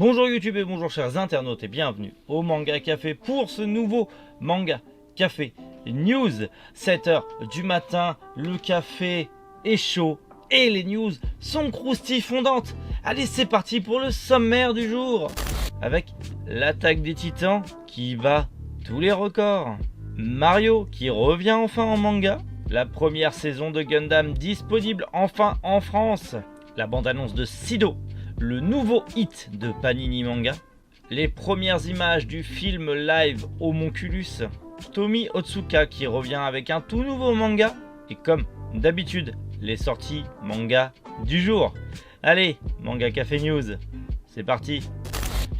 Bonjour YouTube et bonjour chers internautes et bienvenue au Manga Café pour ce nouveau Manga Café News. 7h du matin, le café est chaud et les news sont croustillantes. Allez, c'est parti pour le sommaire du jour avec l'attaque des titans qui bat tous les records, Mario qui revient enfin en manga, la première saison de Gundam disponible enfin en France, la bande-annonce de Sido, le nouveau hit de Panini Manga, les premières images du film live Homonculus, Tomi Otsuka qui revient avec un tout nouveau manga, et comme d'habitude, les sorties manga du jour. Allez, Manga Café News, c'est parti.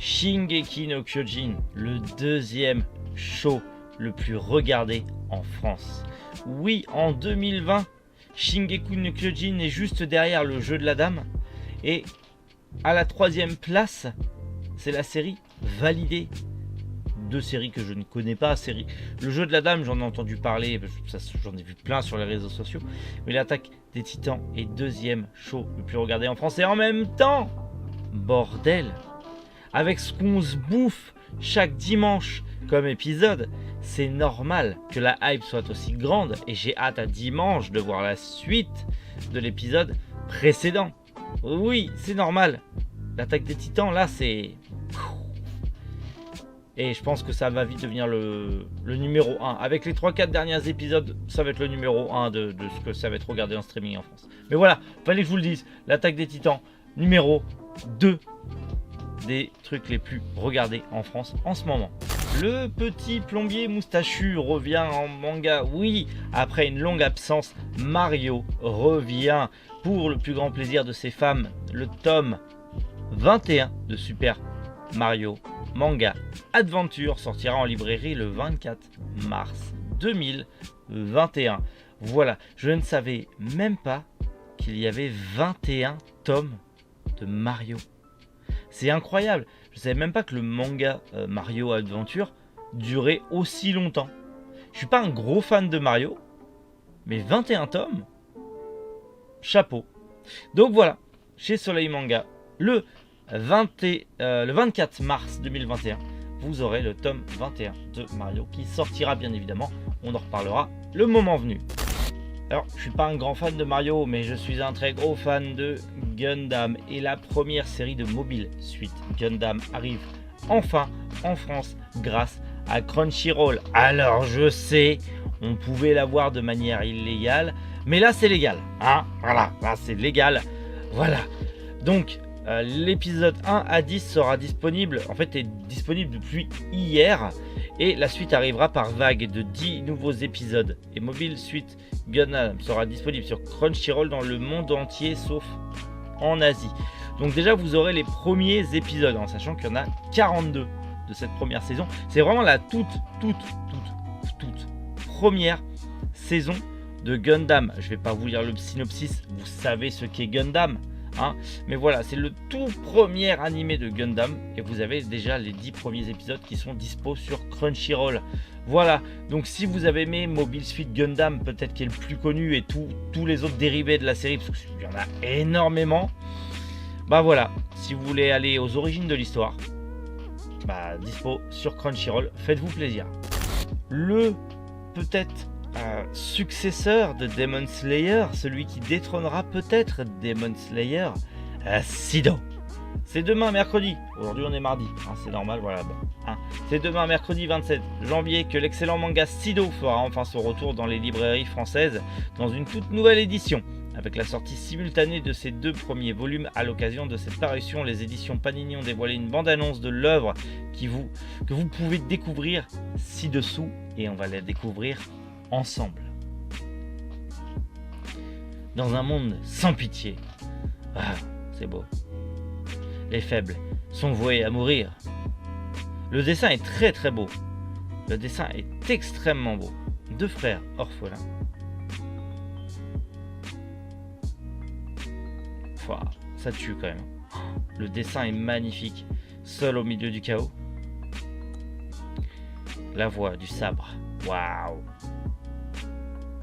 Shingeki no Kyojin, le deuxième show le plus regardé en France. Oui, en 2020, Shingeki no Kyojin est juste derrière le jeu de la dame, et à la troisième place, c'est la série validée. Deux séries que je ne connais pas. Le jeu de la dame, j'en ai entendu parler, j'en ai vu plein sur les réseaux sociaux. Mais l'attaque des titans est deuxième show le plus regardé en France. Et en même temps, bordel, avec ce qu'on se bouffe chaque dimanche comme épisode, c'est normal que la hype soit aussi grande. Et j'ai hâte à dimanche de voir la suite de l'épisode précédent. Oui, c'est normal. L'attaque des titans, là, c'est... Et je pense que ça va vite devenir le numéro 1. Avec les 3-4 derniers épisodes, ça va être le numéro 1 de ce que ça va être regardé en streaming en France. Mais voilà, fallait que je vous le dise. L'attaque des titans, numéro 2 des trucs les plus regardés en France en ce moment. Le petit plombier moustachu revient en manga. Oui, après une longue absence, Mario revient pour le plus grand plaisir de ses femmes. Le tome 21 de Super Mario Manga Adventure sortira en librairie le 24 mars 2021. Voilà, je ne savais même pas qu'il y avait 21 tomes de Mario. C'est incroyable, je ne savais même pas que le manga Mario Adventure durait aussi longtemps. Je suis pas un gros fan de Mario, mais 21 tomes, chapeau. Donc voilà, chez Soleil Manga, le 24 mars 2021, vous aurez le tome 21 de Mario qui sortira bien évidemment. On en reparlera le moment venu. Alors, je suis pas un grand fan de Mario, mais je suis un très gros fan de Gundam. Et la première série de Mobile Suit Gundam arrive enfin en France grâce à Crunchyroll. Alors, je sais, on pouvait la voir de manière illégale, mais là c'est légal. Hein, voilà, là c'est légal. Voilà. Donc, l'épisode 1 à 10 sera disponible, en fait est disponible depuis hier, et la suite arrivera par vague de 10 nouveaux épisodes. Et Mobile Suit Gundam sera disponible sur Crunchyroll dans le monde entier sauf en Asie. Donc déjà vous aurez les premiers épisodes, en sachant qu'il y en a 42 de cette première saison. C'est vraiment la toute première saison de Gundam. Je vais pas vous lire le synopsis, vous savez ce qu'est Gundam. Hein, mais voilà, c'est le tout premier animé de Gundam et vous avez déjà les 10 premiers épisodes qui sont dispo sur Crunchyroll. Voilà, donc si vous avez aimé Mobile Suit Gundam, peut-être qui est le plus connu, et tous les autres dérivés de la série, parce qu'il y en a énormément, bah voilà, si vous voulez aller aux origines de l'histoire, bah dispo sur Crunchyroll, faites-vous plaisir. Le peut-être successeur de Demon Slayer, celui qui détrônera peut-être Demon Slayer, Sido. C'est demain mercredi, aujourd'hui on est mardi, hein, c'est normal, voilà. Bon, hein. C'est demain mercredi 27 janvier que l'excellent manga Sido fera enfin son retour dans les librairies françaises dans une toute nouvelle édition. Avec la sortie simultanée de ces deux premiers volumes à l'occasion de cette parution, les éditions Panini ont dévoilé une bande-annonce de l'œuvre que vous pouvez découvrir ci-dessous, et on va la découvrir ensemble. Dans un monde sans pitié. Ah, c'est beau. Les faibles sont voués à mourir. Le dessin est très beau. Le dessin est extrêmement beau. Deux frères orphelins. Wow, ça tue quand même. Le dessin est magnifique. Seul au milieu du chaos. La voix du sabre. Waouh.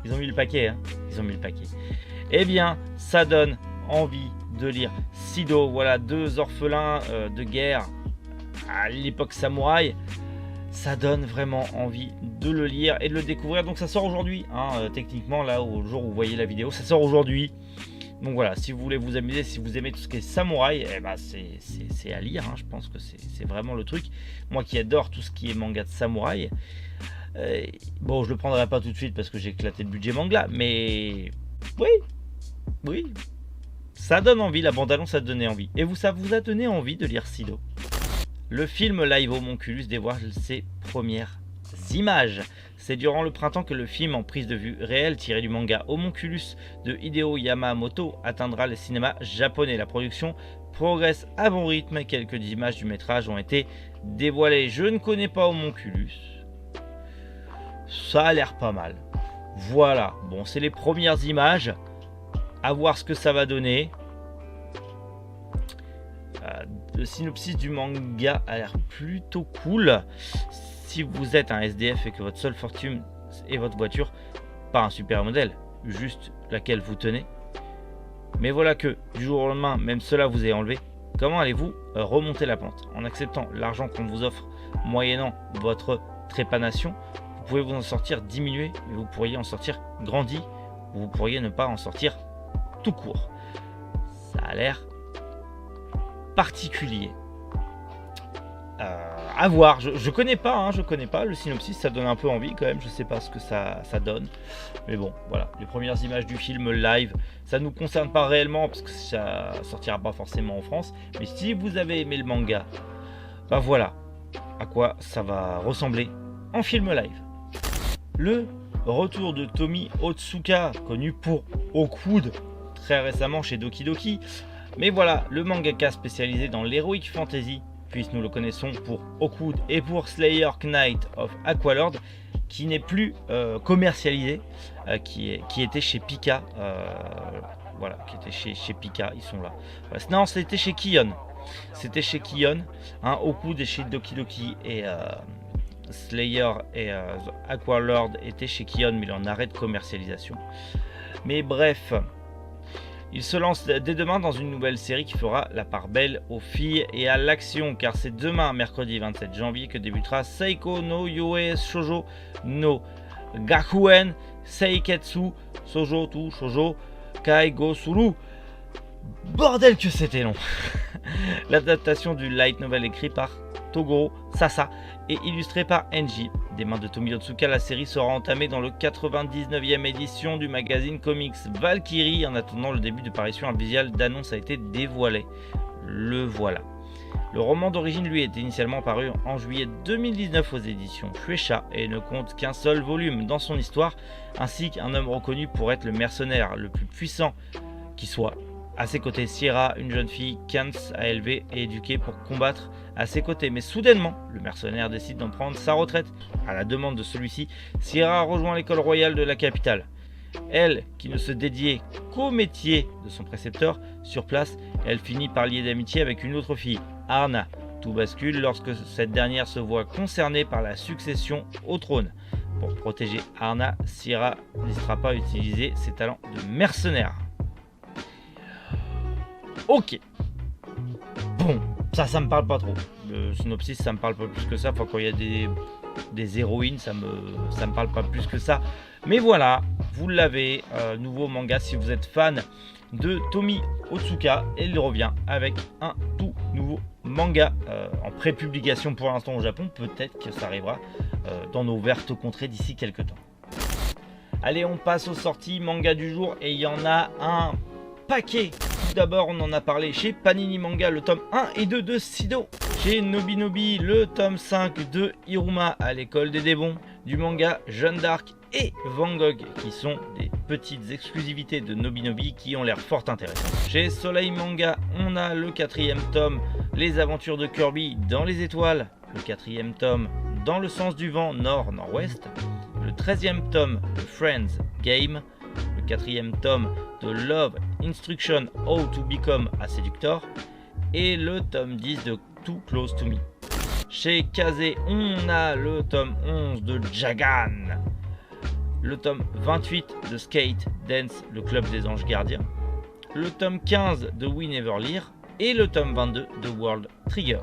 Ils ont mis le paquet, hein. Ils ont mis le paquet. Eh bien, ça donne envie de lire Sido. Voilà, deux orphelins de guerre à l'époque samouraï. Ça donne vraiment envie de le lire et de le découvrir. Donc ça sort aujourd'hui, hein, techniquement, là, au jour où vous voyez la vidéo, ça sort aujourd'hui. Donc voilà, si vous voulez vous amuser, si vous aimez tout ce qui est samouraï, eh ben c'est à lire, hein. Je pense que c'est vraiment le truc. Moi qui adore tout ce qui est manga de samouraï, bon, je le prendrai pas tout de suite parce que j'ai éclaté le budget manga, mais oui, ça donne envie, la bande-annonce a donné envie. Et ça vous a donné envie de lire Sido. Le film live Homonculus dévoile ses premières images. C'est durant le printemps que le film en prise de vue réelle tiré du manga Homonculus de Hideo Yamamoto atteindra les cinémas japonais. La production progresse à bon rythme et quelques images du métrage ont été dévoilées. Je ne connais pas Homonculus. Ça a l'air pas mal. Voilà, bon, c'est les premières images. À voir ce que ça va donner. Le synopsis du manga a l'air plutôt cool. Si vous êtes un SDF et que votre seule fortune est votre voiture, pas un super modèle, juste laquelle vous tenez, mais voilà que du jour au lendemain, même cela vous est enlevé, comment allez-vous remonter la pente? En acceptant l'argent qu'on vous offre moyennant votre trépanation, vous pouvez vous en sortir diminué, mais vous pourriez en sortir grandi, ou vous pourriez ne pas en sortir tout court. Ça a l'air particulier. À voir, je connais pas, hein, je connais pas le synopsis, ça donne un peu envie quand même, je sais pas ce que ça donne, mais bon, voilà, les premières images du film live, ça nous concerne pas réellement parce que ça sortira pas forcément en France, mais si vous avez aimé le manga, bah voilà à quoi ça va ressembler en film live. Le retour de Tomi Otsuka, connu pour Hawkwood très récemment chez Doki Doki, mais voilà, le mangaka spécialisé dans l'heroic fantasy, puisque nous le connaissons pour Hawkwood et pour Slayer Knight of Aqualord, qui n'est plus commercialisé, qui était chez Pika, voilà, qui était chez Pika, ils sont là. Voilà. Non, c'était chez Kion. C'était chez Kion, hein, Hawkwood est chez Doki Doki et Slayer et Aqualord étaient chez Kion, mais il en arrêt de commercialisation. Mais bref. Il se lance dès demain dans une nouvelle série qui fera la part belle aux filles et à l'action, car c'est demain, mercredi 27 janvier, que débutera Seiko no Yoe Shoujo no Gakuen Seiketsu Sojo to Shoujo Kaigo Suru. Bordel que c'était long. L'adaptation du light novel écrit par Toguro Sasa et illustré par Enji. Des mains de Tomi Otsuka, la série sera entamée dans le 99e édition du magazine comics Valkyrie. En attendant le début de parution, un visuel d'annonce a été dévoilé. Le voilà. Le roman d'origine, lui, est initialement paru en juillet 2019 aux éditions Shueisha et ne compte qu'un seul volume dans son histoire, ainsi qu'un homme reconnu pour être le mercenaire le plus puissant qui soit. À ses côtés, Sierra, une jeune fille qu'Hans a élevée et éduquée pour combattre à ses côtés. Mais soudainement, le mercenaire décide d'en prendre sa retraite. À la demande de celui-ci, Sierra rejoint l'école royale de la capitale. Elle, qui ne se dédiait qu'au métier de son précepteur, sur place, elle finit par lier d'amitié avec une autre fille, Arna. Tout bascule lorsque cette dernière se voit concernée par la succession au trône. Pour protéger Arna, Sierra n'hésitera pas à utiliser ses talents de mercenaire. Ok. Bon, ça me parle pas trop. Le synopsis, ça me parle pas plus que ça. Enfin, quand il y a des héroïnes, ça me parle pas plus que ça. Mais voilà, vous l'avez. Nouveau manga si vous êtes fan de Tomi Otsuka. Et il revient avec un tout nouveau manga en pré-publication pour l'instant au Japon. Peut-être que ça arrivera dans nos vertes contrées d'ici quelques temps. Allez, on passe aux sorties manga du jour. Et il y en a un paquet. Tout d'abord, on en a parlé chez Panini Manga, le tome 1 et 2 de Sido. Chez Nobinobi, le tome 5 de Iruma à l'école des démons. Du manga Jeanne d'Arc et Van Gogh, qui sont des petites exclusivités de Nobinobi qui ont l'air fort intéressantes. Chez Soleil Manga, on a le 4e tome, Les aventures de Kirby dans les étoiles. Le 4e tome, Dans le sens du vent nord-nord-ouest. Le 13e tome, de Friends Game. Le 4e tome de Love Instruction How to Become a Seductor et le tome 10 de Too Close to Me. Chez Kazé, on a le tome 11 de Jagan, le tome 28 de Skate Dance, le club des anges gardiens, le tome 15 de We Never Lire et le tome 22 de World Trigger.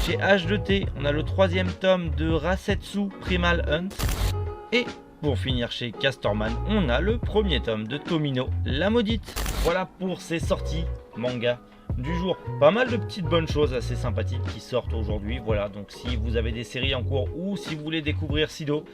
Chez H2T, on a le 3e tome de Rasetsu Primal Hunt. Et pour finir chez Castorman, on a le 1er tome de Tomino la Maudite. Voilà pour ces sorties manga du jour. Pas mal de petites bonnes choses assez sympathiques qui sortent aujourd'hui. Voilà, donc si vous avez des séries en cours ou si vous voulez découvrir Sido,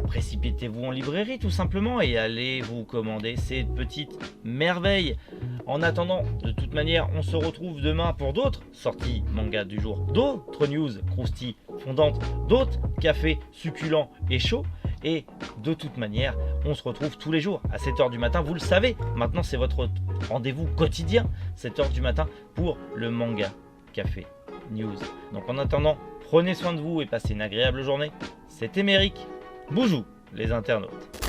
précipitez-vous en librairie tout simplement et allez vous commander ces petites merveilles. En attendant, de toute manière, on se retrouve demain pour d'autres sorties manga du jour, d'autres news croustilles fondantes, d'autres cafés succulents et chauds. Et de toute manière, on se retrouve tous les jours à 7h du matin, vous le savez, maintenant c'est votre rendez-vous quotidien, 7h du matin pour le Manga Café News. Donc en attendant, prenez soin de vous et passez une agréable journée. C'était Méric. Bonjour les internautes.